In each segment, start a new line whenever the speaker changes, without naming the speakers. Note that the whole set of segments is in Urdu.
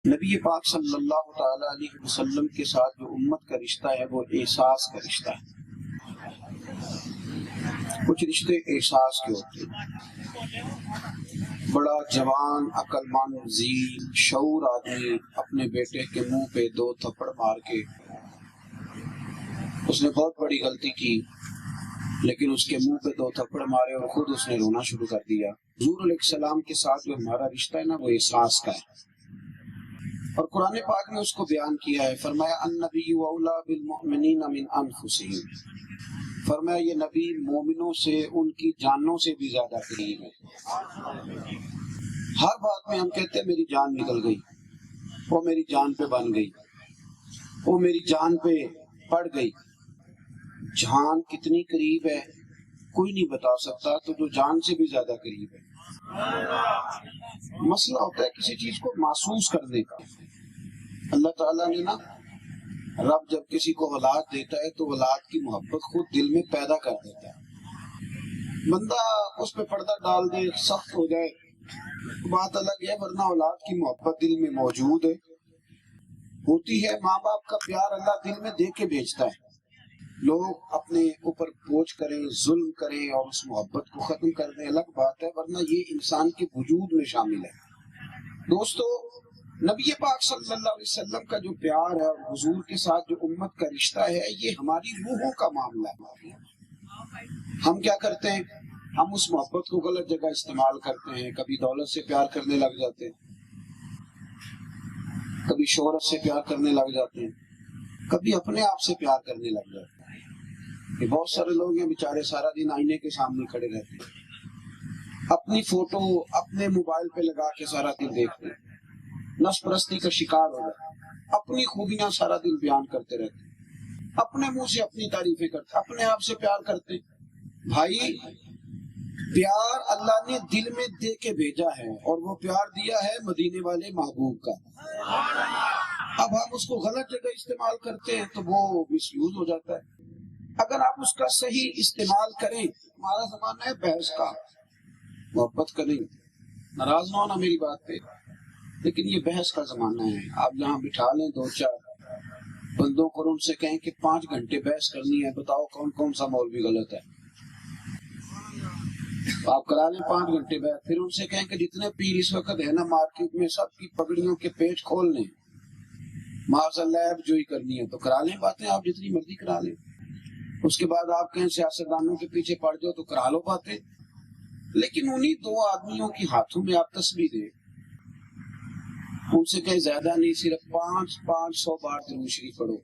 نبی پاک صلی اللہ تعالی علیہ وسلم کے ساتھ جو امت کا رشتہ ہے وہ احساس کا رشتہ ہے۔ کچھ رشتے احساس کے ہوتے ہیں۔ بڑا جوان عقل مند ذہین شعور آدمی اپنے بیٹے کے منہ پہ 2 تھپڑ مار کے، اس نے بہت بڑی غلطی کی لیکن اس کے منہ پہ 2 تھپڑ مارے اور خود اس نے رونا شروع کر دیا۔ حضور علیہ السلام کے ساتھ جو ہمارا رشتہ ہے نا وہ احساس کا ہے، اور قرآن پاک نے اس کو بیان کیا ہے۔ فرمایا النبی اولی بالمؤمنین من انفسہم، فرمایا یہ نبی مومنوں سے ان کی جانوں سے بھی زیادہ قریب ہے۔ ہر بات میں ہم کہتے ہیں میری جان نکل گئی، وہ میری جان پہ بن گئی، وہ میری جان پہ پڑ گئی۔ جان کتنی قریب ہے کوئی نہیں بتا سکتا، تو جو جان سے بھی زیادہ قریب ہے۔ مسئلہ ہوتا ہے کسی چیز کو محسوس کرنے کا۔ اللہ تعالیٰ نے نا، رب جب کسی کو اولاد دیتا ہے تو اولاد کی محبت خود دل میں پیدا کر دیتا ہے۔ بندہ اس پہ پردہ ڈال دے، سخت ہو جائے، بات الگ ہے، ورنہ اولاد کی محبت دل میں موجود ہے، ہوتی ہے۔ ماں باپ کا پیار اللہ دل میں دے کے بھیجتا ہے۔ لوگ اپنے اوپر بوجھ کریں، ظلم کریں اور اس محبت کو ختم کر دیں الگ بات ہے، ورنہ یہ انسان کے وجود میں شامل ہے۔ دوستو، نبی پاک صلی اللہ علیہ وسلم کا جو پیار ہے اور حضور کے ساتھ جو امت کا رشتہ ہے، یہ ہماری روحوں کا معاملہ ہے۔ ہم کیا کرتے ہیں؟ ہم اس محبت کو غلط جگہ استعمال کرتے ہیں۔ کبھی دولت سے پیار کرنے لگ جاتے ہیں، کبھی شہرت سے پیار کرنے لگ جاتے ہیں، کبھی اپنے آپ سے پیار کرنے لگ جاتے ہیں۔ کہ بہت سارے لوگ ہیں بیچارے سارا دن آئینے کے سامنے کھڑے رہتے ہیں، اپنی فوٹو اپنے موبائل پہ لگا کے سارا دن دیکھتے ہیں، نفس پرستی کا شکار ہو جاتے ہیں، اپنی خوبیاں سارا دن بیان کرتے رہتے ہیں، اپنے منہ سے اپنی تعریفیں کرتے ہیں، اپنے آپ سے پیار کرتے ہیں۔ بھائی، پیار اللہ نے دل میں دے کے بھیجا ہے، اور وہ پیار دیا ہے مدینے والے محبوب کا۔ اب ہم اس کو غلط جگہ استعمال کرتے ہیں تو وہ مس یوز ہو جاتا ہے۔ اگر آپ اس کا صحیح استعمال کریں، ہمارا زمانہ ہے بحث کا، محبت کریں، ناراض نہ ہونا میری بات پہ، لیکن یہ بحث کا زمانہ ہے۔ آپ یہاں بٹھا لیں 2-4 بندوں کو، ان سے کہیں کہ 5 گھنٹے بحث کرنی ہے، بتاؤ کون کون سا مولوی غلط ہے۔ آپ کرا لیں 5 گھنٹے بحث، پھر ان سے کہیں کہ جتنے پیر اس وقت ہے نا مارکیٹ میں، سب کی پگڑیوں کے پیچ کھول لیں، معاذ اللہ اب جو ہی کرنی ہے تو کرا لیں باتیں، آپ جتنی مرضی کرا لیں۔ اس کے بعد آپ کہیں سیاستدانوں کے پیچھے پڑ جاؤ تو کرا لو باتیں، لیکن انہی 2 آدمیوں کے ہاتھوں میں آپ تسبیح دیں، ان سے کہیں زیادہ نہیں، صرف 500 بار درود شریف پڑھو،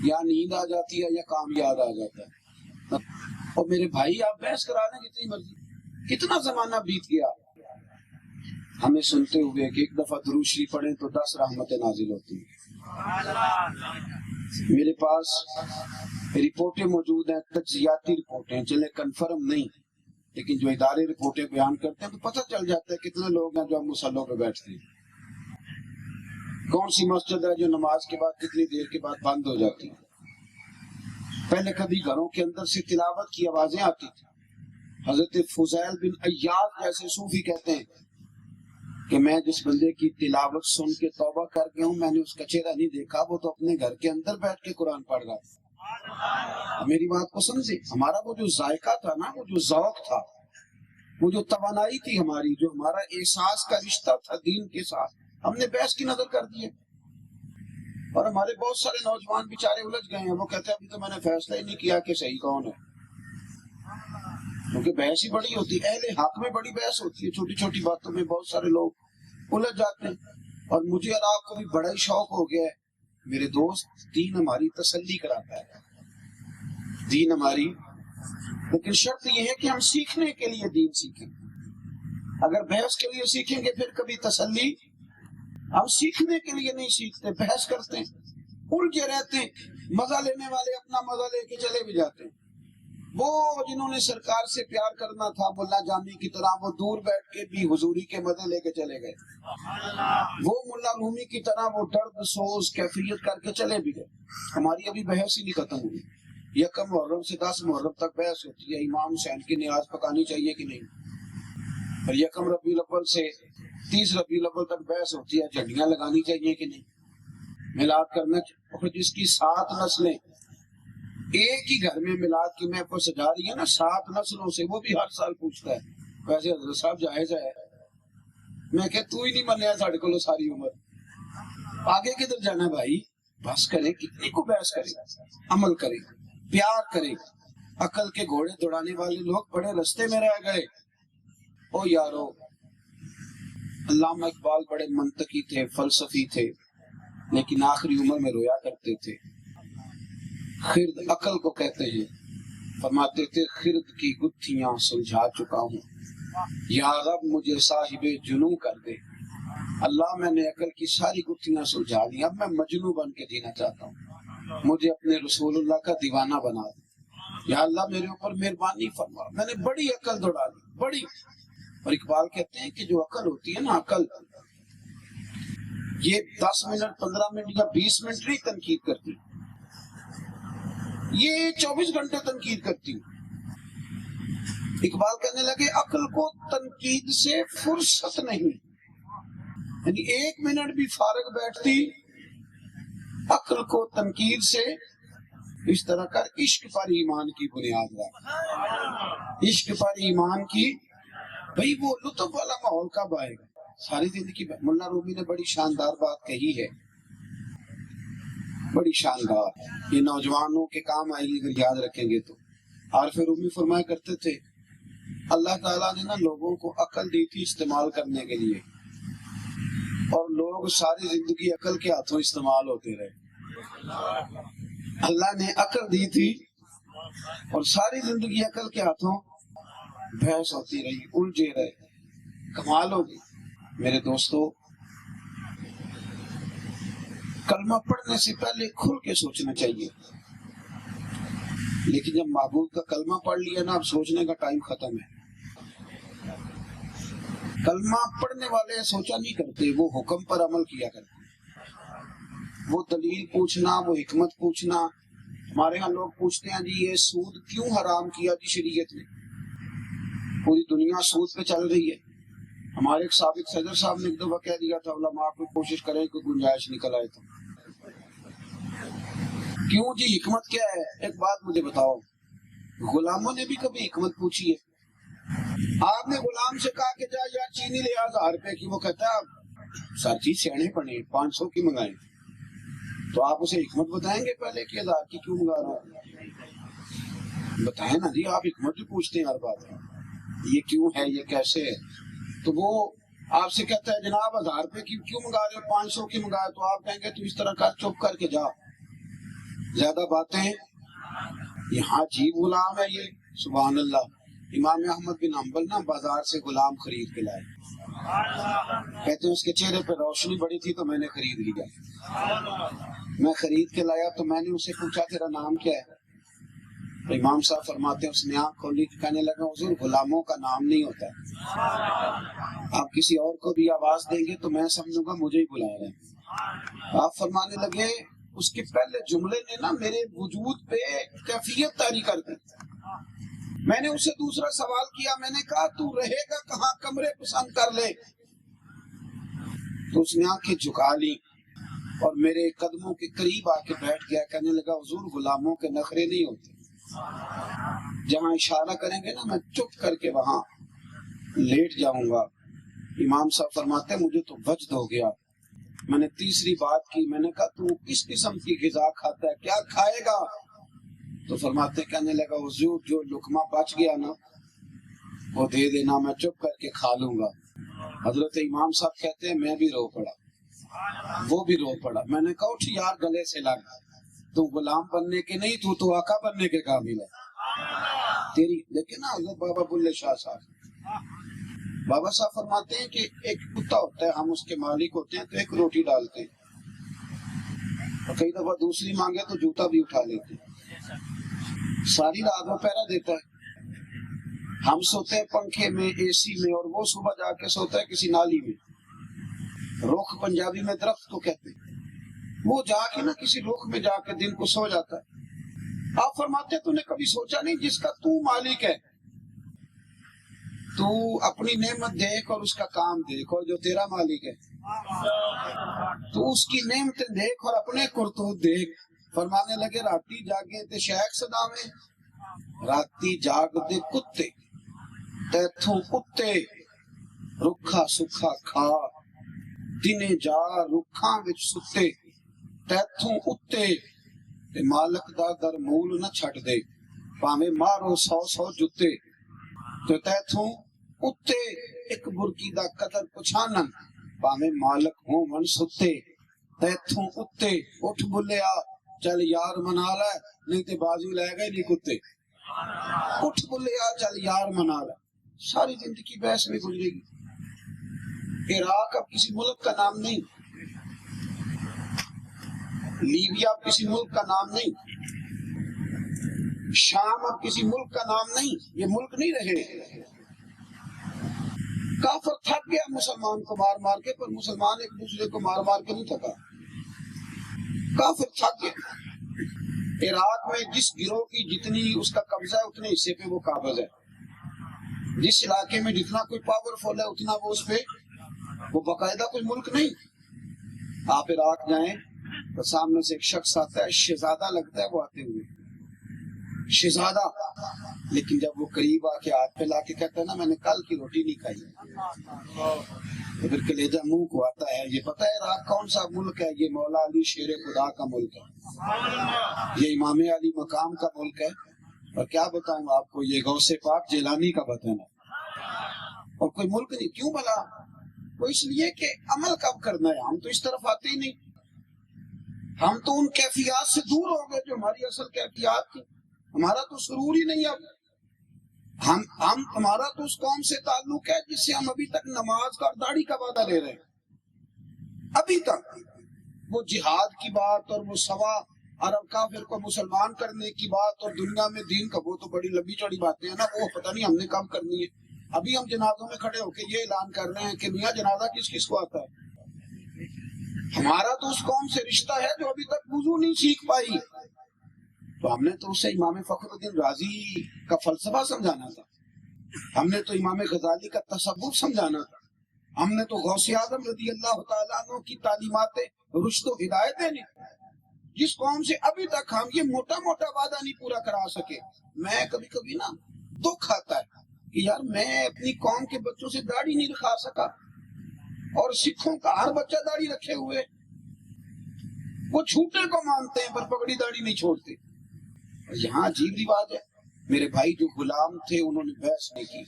یا نیند آ جاتی ہے یا کام یاد آ جاتا ہے۔ اور میرے بھائی، آپ بحث کرا لیں جتنی مرضی۔ کتنا زمانہ بیت گیا ہمیں سنتے ہوئے کہ ایک دفعہ درود شریف پڑھیں تو 10 رحمتیں نازل ہوتی ہیں۔ میرے پاس رپورٹیں موجود ہیں، تجزیاتی رپورٹیں، چلے کنفرم نہیں، لیکن جو ادارے رپورٹیں بیان کرتے ہیں تو پتہ چل جاتا ہے کتنے لوگ ہیں جو ہم مصلوں پہ بیٹھتے ہیں، کون سی مسجد ہے جو نماز کے بعد کتنی دیر کے بعد بند ہو جاتی ہے۔ پہلے کبھی گھروں کے اندر سے تلاوت کی آوازیں آتی تھی۔ حضرت فضیل بن عیاض جیسے صوفی کہتے ہیں کہ میں جس بندے کی تلاوت سن کے توبہ کر کے ہوں، میں نے اس کا چہرہ نہیں دیکھا، وہ تو اپنے گھر کے اندر بیٹھ کے قرآن پڑھ رہا تھا۔ میری بات کو سمجھے، ہمارا وہ جو ذائقہ تھا نا، وہ جو ذوق تھا، وہ جو توانائی تھی ہماری، جو ہمارا احساس کا رشتہ تھا دین کے ساتھ، ہم نے بحث کی نظر کر دی ہے۔ اور ہمارے بہت سارے نوجوان بیچارے الجھ گئے ہیں، وہ کہتے ہیں ابھی تو میں نے فیصلہ ہی نہیں کیا کہ صحیح کون ہے، کیونکہ بحث ہی بڑی ہوتی ہے، اہل حق میں بڑی بحث ہوتی ہے، چھوٹی چھوٹی باتوں میں بہت سارے لوگ الجھ جاتے ہیں۔ اور مجھے اور آپ کو بھی بڑا ہی شوق ہو گیا ہے میرے دوست، دین ہماری تسلی کراتا ہے، دین ہماری، لیکن شرط یہ ہے کہ ہم سیکھنے کے لیے دین سیکھیں۔ اگر بحث کے لیے سیکھیں گے پھر کبھی تسلی، ہم سیکھنے کے لیے نہیں سیکھتے، بحث کرتے ہیں، الجھے رہتے ہیں، مزہ لینے والے اپنا مزہ لے کے چلے بھی جاتے ہیں۔ وہ جنہوں نے سرکار سے پیار کرنا تھا ملا جامی کی طرح، وہ دور بیٹھ کے بھی حضوری کے مزے لے کے چلے گئے۔ وہ ملا رومی کی طرح وہ درد سوز کیفیت کر کے چلے بھی گئے۔ ہماری ابھی بحث ہی نہیں ختم ہوئی۔ 1 محرم سے 10 محرم تک بحث ہوتی ہے، امام حسین کی نیاز پکانی چاہیے کہ نہیں، اور یکم ربیع الاول سے 30 ربیع الاول تک بحث ہوتی ہے جھنڈیاں لگانی چاہیے کہ نہیں، میلاد کرنا چاہیے۔ اور جس کی 7 نسلیں ایک ہی گھر میں میلاد کی محفل سجا رہی ہے نا 7 نسلوں سے، وہ بھی ہر سال پوچھتا ہے ویسے حضرت صاحب جائز ہے؟ میں کہ تو ہی نہیں منیا ساڑھے کو ساری عمر، آگے کدھر جانا بھائی؟ بس کریں، کتنی کو بحث کریں، عمل کریں، پیار کریں۔ عقل کے گھوڑے دوڑانے والے لوگ بڑے رستے میں رہ گئے۔ او یارو، علامہ اقبال بڑے منطقی تھے، فلسفی تھے، لیکن آخری عمر میں رویا کرتے تھے۔ خرد عقل کو کہتے ہیں، فرماتے تھے خرد کی گتھیاں سلجھا چکا ہوں، یا رب مجھے صاحب جنوں کر دے۔ اللہ میں نے عقل کی ساری گتھیاں سلجھا لی، اب میں مجنوں بن کے جینا چاہتا ہوں، مجھے اپنے رسول اللہ کا دیوانہ بنا دے۔ یا اللہ میرے اوپر مہربانی فرما، میں نے بڑی عقل دوڑا دی، بڑی۔ اور اقبال کہتے ہیں کہ جو عقل ہوتی ہے نا، عقل یہ 10 منٹ 15 منٹ یا 20 منٹ نہیں تنقید کرتی، یہ 24 گھنٹے تنقید کرتی۔ اقبال کہنے لگے عقل کو تنقید سے فرصت نہیں، یعنی 1 منٹ بھی فارغ بیٹھتی عقل کو تنقید سے اس طرح کر عشق پر ایمان کی بنیاد رکھ، عشق پر ایمان کی، بھئی وہ لطف والا ماحول کب آئے گا؟ ساری زندگی مولانا رومی نے بڑی شاندار بات کہی ہے، بڑی شاندار، یہ نوجوانوں کے کام آئے گی اگر یاد رکھیں گے تو۔ عارف رومی فرمایا کرتے تھے اللہ تعالیٰ نے نا لوگوں کو عقل دی تھی استعمال کرنے کے لیے، اور لوگ ساری زندگی عقل کے ہاتھوں استعمال ہوتے رہے۔ اللہ نے عقل دی تھی اور ساری زندگی عقل کے ہاتھوں بحث ہوتی رہی، الجھے رہے، کمال ہوگی۔ میرے دوستو، کلمہ پڑھنے سے پہلے کھل کے سوچنا چاہیے، لیکن جب محبوب کا کلمہ پڑھ لیا نا، اب سوچنے کا ٹائم ختم ہے۔ کلمہ پڑھنے والے سوچا نہیں کرتے، وہ حکم پر عمل کیا کرتے، وہ دلیل پوچھنا، وہ حکمت پوچھنا۔ ہمارے ہاں لوگ پوچھتے ہیں جی یہ سود کیوں حرام کیا جی شریعت نے؟ پوری دنیا سود پہ چل رہی ہے۔ ہمارے ایک سابق صدر صاحب نے ایک دفعہ کہہ دیا تھا علماء کو کوشش کریں کہ گنجائش نکل آئے تو۔ کیوں جی، حکمت کیا ہے؟ ایک بات مجھے بتاؤ، غلاموں نے بھی کبھی حکمت پوچھی ہے؟ آپ نے غلام سے کہا کہ جا یار چینی لے 1000 روپے کی، وہ کہتا ہے سر جی سیانے پڑے 500 کی منگائیں، تو آپ اسے حکمت بتائیں گے پہلے کہ 1000 کی کیوں منگا رہا ہوں؟ بتائیں نا جی، آپ حکمت بھی پوچھتے ہیں ہر بات میں، یہ کیوں ہے، یہ کیسے ہے؟ تو وہ آپ سے کہتا ہے جناب 1000 روپے کی کیوں منگا رہے ہو، 500 کی منگائے، تو آپ کہیں گے تو اس طرح کر، چپ کر کے جا، زیادہ باتیں۔ یہاں عجیب غلام ہے یہ، سبحان اللہ۔ امام احمد بن حنبل نا بازار سے غلام خرید کے لائے، کہتے ہیں اس کے چہرے پہ روشنی بڑی تھی تو میں نے خرید لیا۔ میں خرید کے لایا تو میں نے اسے پوچھا تیرا نام کیا ہے؟ تو امام صاحب فرماتے ہیں اس نے آنکھ کھولی، کہنے لگا حضور غلاموں کا نام نہیں ہوتا، آپ کسی اور کو بھی آواز دیں گے تو میں سمجھوں گا مجھے ہی بلا رہے ہیں۔ آپ فرمانے لگے اس کے پہلے جملے نے نا میرے وجود پہ کیفیت طاری کر دی۔ میں نے اسے دوسرا سوال کیا، میں نے کہا تو رہے گا کہاں، کمرے پسند کر لے۔ تو اس نے آنکھیں جھکا لی اور میرے قدموں کے قریب آ کے بیٹھ گیا، کہنے لگا حضور غلاموں کے نخرے نہیں ہوتے، جہاں اشارہ کریں گے نا میں چپ کر کے وہاں لیٹ جاؤں گا۔ امام صاحب فرماتے ہیں مجھے تو وجد ہو گیا۔ میں نے تیسری بات کی، میں نے کہا تو کس قسم کی غذا کھاتا ہے، کیا کھائے گا؟ تو فرماتے کہنے لگا حضور جو لقمہ بچ گیا نا وہ دے دینا، میں چپ کر کے کھا لوں گا۔ حضرت امام صاحب کہتے ہیں میں بھی رو پڑا، وہ بھی رو پڑا۔ میں نے کہا اٹھ یار گلے سے لگ، تو غلام بننے کے نہیں، تو آقا بننے کے قابل ہے تیری۔ دیکھیں نا حضرت بابا بلے شاہ صاحب، بابا صاحب فرماتے ہیں کہ ایک کتا ہوتا ہے، ہم اس کے مالک ہوتے ہیں تو ایک روٹی ڈالتے ہیں، اور کئی دفعہ دوسری مانگے تو جوتا بھی اٹھا لیتے ہیں، ساری رات وہ پہرا دیتا ہے۔ ہم سوتے ہیں پنکھے میں، اے سی میں، اور وہ صبح جا کے سوتا ہے کسی نالی میں۔ رخ پنجابی میں درخت کو کہتے ہیں، وہ جا کے نا کسی رخ میں جا کے دن کو سو جاتا ہے۔ آپ فرماتے تو نے کبھی سوچا نہیں جس کا تو مالک ہے، تو اپنی نعمت دیکھ اور اس کا کام دیکھ، اور جو تیرا مالک ہے تو اس کی نعمتیں دیکھ اور اپنے کرتوت دیکھ۔ فرمانے لگے راتی جاگے تے شیخ صداویں، راتی جاگ دے کتے تیتھوں کتے رکھا سکھا کھا، دنے جا رکھاں وچ ستے تیتھوں اتے تے مالک دا در مول نہ چھٹ دے، پاویں مارو 100 جتے تو تیتھوں اتے ایک برکی دا قدر پچھانن، پاویں مالک ہوں من ستے تیتھوں اتے اٹھ بلیا چل یار منا لے نہیں تے بازی لے گئے نہیں کتے، اٹھ بلیا چل یار منا لے۔ ساری زندگی بحث میں گزرے گی۔ عراق اب کسی ملک کا نام نہیں، لیبیا اب کسی ملک کا نام نہیں، شام اب کسی ملک کا نام نہیں، یہ ملک نہیں رہے۔ کافر تھک گیا مسلمان کو مار مار کے، پر مسلمان ایک دوسرے کو مار مار کے نہیں تھکا، کافر تھک گیا۔ عراق میں جس گروہ کی جتنی اس کا قبضہ ہے اتنے حصے پہ وہ قابض ہے، جس علاقے میں جتنا کوئی پاورفل ہے اتنا وہ اس پہ، وہ باقاعدہ کوئی ملک نہیں۔ آپ عراق جائیں تو سامنے سے ایک شخص آتا ہے، شہزادہ لگتا ہے وہ آتے ہوئے، شہزادہ، لیکن جب وہ قریب آ کے ہاتھ پہ لا کے کہتا ہے نا میں نے کل کی روٹی نہیں کھائی، تو پھر کلیجہ منہ کو آتا ہے۔ یہ پتہ ہے عراق کون سا ملک ہے؟ یہ مولا علی شیر خدا کا ملک ہے، یہ امام علی مقام کا ملک ہے، اور کیا بتاؤں آپ کو یہ غوث پاک جیلانی کا وطن ہے، اور کوئی ملک نہیں۔ کیوں بلا؟ وہ اس لیے کہ عمل کب کرنا ہے، ہم تو اس طرف آتے ہی نہیں، ہم تو ان کیفیات سے دور ہو گئے جو ہماری اصل کیفیات تھی، ہمارا تو سرور ہی نہیں۔ اب ہمارا تو اس قوم سے تعلق ہے جس سے ہم ابھی تک نماز کا اور داڑھی کا وعدہ لے رہے ہیں، ابھی تک وہ جہاد کی بات اور وہ سوا عرب کافر کو مسلمان کرنے کی بات اور دنیا میں دین کا، وہ تو بڑی لمبی چوڑی باتیں ہیں نا، وہ پتہ نہیں ہم نے کب کرنی ہے۔ ابھی ہم جنازوں میں کھڑے ہو کے یہ اعلان کر رہے ہیں کہ میاں جنازہ کس کس کو آتا ہے۔ ہمارا تو اس قوم سے رشتہ ہے جو ابھی تک وضو نہیں سیکھ پائی، تو ہم نے تو اسے امام فخر الدین رازی کا فلسفہ سمجھانا تھا، ہم نے تو امام غزالی کا تصوف سمجھانا تھا، ہم نے تو غوث اعظم رضی اللہ تعالیٰ عنہ کی تعلیمات رشد و ہدایت دینی۔ جس قوم سے ابھی تک ہم یہ موٹا موٹا وعدہ نہیں پورا کرا سکے، میں کبھی کبھی نا دکھ آتا ہے کہ یار میں اپنی قوم کے بچوں سے داڑھی نہیں رکھا سکا، اور سکھوں کا ہر بچہ داڑھی رکھے ہوئے، وہ چھوٹے کو مانتے ہیں پر پگڑی داڑھی نہیں چھوڑتے۔ یہاں عجیب رواج ہے، میرے بھائی جو غلام تھے انہوں نے بحث نہیں کی،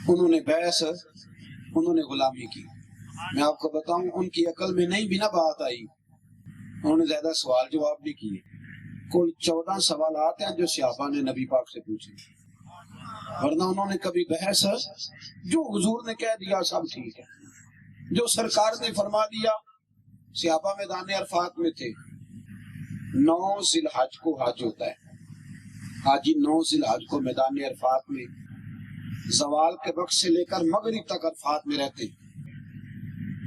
انہوں نے غلامی کی۔ میں آپ کو بتاؤں ان کی عقل میں نہیں بھی نہ بات آئی، انہوں نے زیادہ سوال جواب نہیں کیے۔ کل 14 سوالات ہیں جو صحابہ نے نبی پاک سے پوچھے، ورنہ انہوں نے کبھی بحث، جو حضور نے کہہ دیا سب ٹھیک ہے، جو سرکار نے فرما دیا۔ صحابہ میدان عرفات میں تھے، 9 ذی الحج کو حج ہوتا ہے، حاجی 9 ذی الحج کو میدان عرفات میں زوال کے وقت سے لے کر مغرب تک عرفات میں رہتے ہیں۔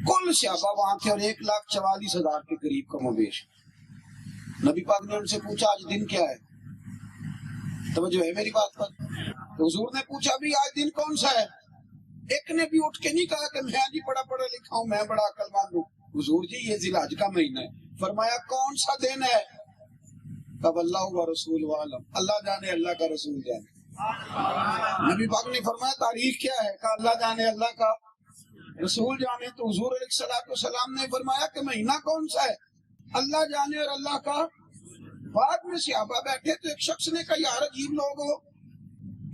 کل صحابہ وہاں تھے اور 1,44,000 کے قریب کم و بیش۔ نبی پاک نے ان سے پوچھا آج دن کیا ہے؟ توجہ ہے میری بات پر؟ تو حضور نے پوچھا بھی آج دن کون سا ہے؟ ایک نے بھی اٹھ کے نہیں کہا کہ میں جی بڑا پڑھا لکھا ہوں، میں بڑا عقل مند ہوں۔ حضور جی یہ ذی الحج کا مہینہ ہے۔ فرمایا کون سا دن ہے؟ تب اللہ و رسول عالم، اللہ جانے اللہ کا رسول جانے۔ نبی پاک نے فرمایا تاریخ کیا ہے؟ کہا اللہ جانے اللہ کا رسول جانے۔ تو حضور علیہ الصلوۃ والسلام نے فرمایا کہ مہینہ کون سا ہے؟ اللہ جانے اور اللہ کا۔ بعد میں صحابہ بیٹھے تو ایک شخص نے کہا یار عجیب لوگ ہو،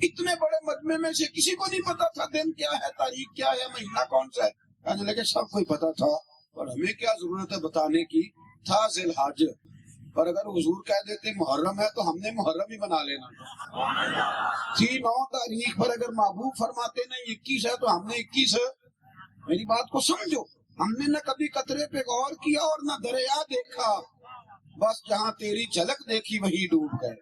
اتنے بڑے مجمع میں سے کسی کو نہیں پتا تھا دن کیا ہے، تاریخ کیا ہے، مہینہ کون سا ہے؟ کہنے لگے سب کو پتا تھا اور ہمیں کیا ضرورت ہے بتانے کی، تھا ذی الحج، اور اگر حضور کہہ دیتے محرم ہے تو ہم نے محرم ہی بنا لینا تھی۔ 9 تاریخ پر اگر محبوب فرماتے نہیں 21 ہے تو ہم نے 21۔ میری بات کو سمجھو، ہم نے نہ کبھی قطرے پہ غور کیا اور نہ دریا دیکھا، بس جہاں تیری جھلک دیکھی وہی ڈوب گئے۔